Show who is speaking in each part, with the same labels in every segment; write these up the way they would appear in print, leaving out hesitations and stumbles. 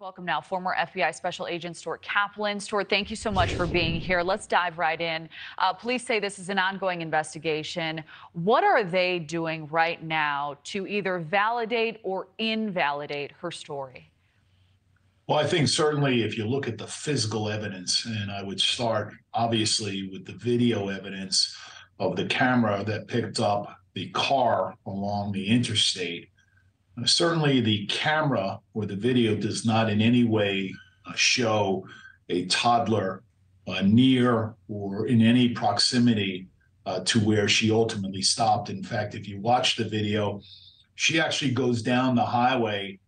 Speaker 1: Welcome now, former FBI Special Agent Stuart Kaplan. Stuart, thank you so much for being here. Let's dive right in. Police say this is an ongoing investigation. What are they doing right now to either validate or invalidate her story?
Speaker 2: Well, I think certainly if you look at the physical evidence, and I would start obviously with the video evidence of the camera that picked up the car along the interstate. Certainly, the camera or the video does not in any way show a toddler near or in any proximity to where she ultimately stopped. In fact, if you watch the video, she actually goes down the highway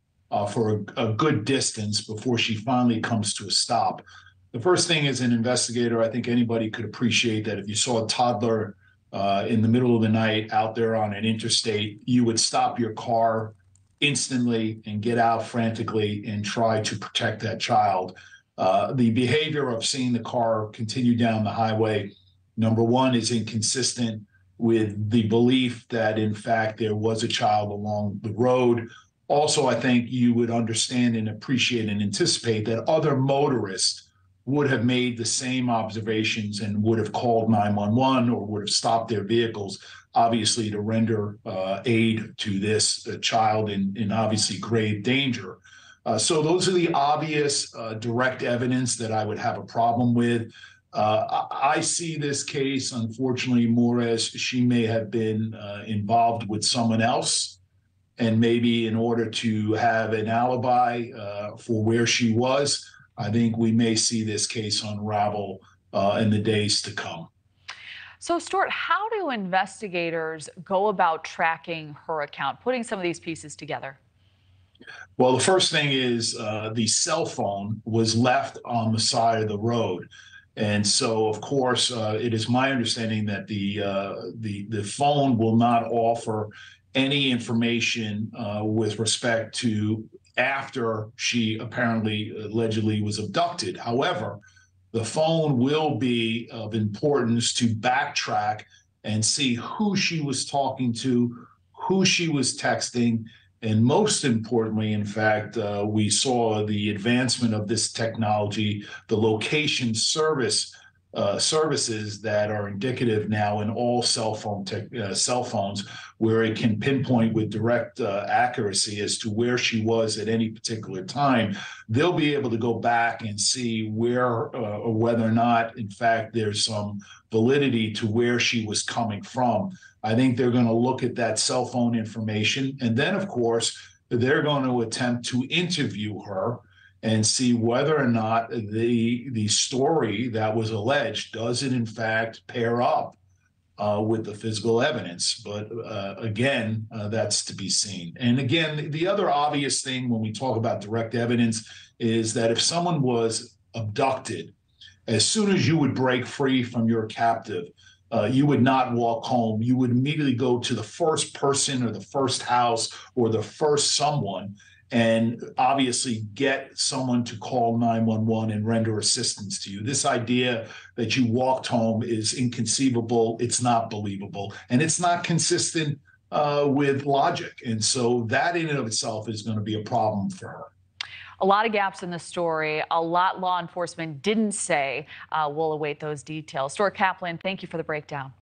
Speaker 2: for a good distance before she finally comes to a stop. The first thing as an investigator, I think anybody could appreciate that if you saw a toddler in the middle of the night out there on an interstate, you would stop your car instantly and get out frantically and try to protect that child. The behavior of seeing the car continue down the highway, number one, is inconsistent with the belief that, in fact, there was a child along the road. Also, I think you would understand and appreciate and anticipate that other motorists would have made the same observations and would have called 911 or would have stopped their vehicles, obviously to render aid to this child in obviously grave danger. So those are the obvious direct evidence that I would have a problem with. I see this case, unfortunately, more as she may have been involved with someone else, and maybe in order to have an alibi for where she was. I think we may see this case unravel in the days to come.
Speaker 1: So, Stuart, how do investigators go about tracking her account, putting some of these pieces together?
Speaker 2: Well, the first thing is the cell phone was left on the side of the road. And so, of course, it is my understanding that the phone will not offer any information with respect to after she apparently allegedly was abducted. However, the phone will be of importance to backtrack and see who she was talking to, who she was texting, and most importantly, in fact, we saw the advancement of this technology, the location services that are indicative now in all cell phones, where it can pinpoint with direct accuracy as to where she was at any particular time. They'll be able to go back and see where or whether or not, in fact, there's some validity to where she was coming from. I think they're going to look at that cell phone information, and then, of course, they're going to attempt to interview her and see whether or not the story that was alleged does it in fact pair up with the physical evidence. But again, that's to be seen. And again, the other obvious thing when we talk about direct evidence is that if someone was abducted, as soon as you would break free from your captive, you would not walk home. You would immediately go to the first person or the first house or the first someone and obviously get someone to call 911 and render assistance to you. This idea that you walked home is inconceivable. It's not believable, and it's not consistent with logic. And so that in and of itself is going to be a problem for her.
Speaker 1: A lot of gaps in the story, a lot law enforcement didn't say. We'll await those details. Stuart Kaplan, thank you for the breakdown.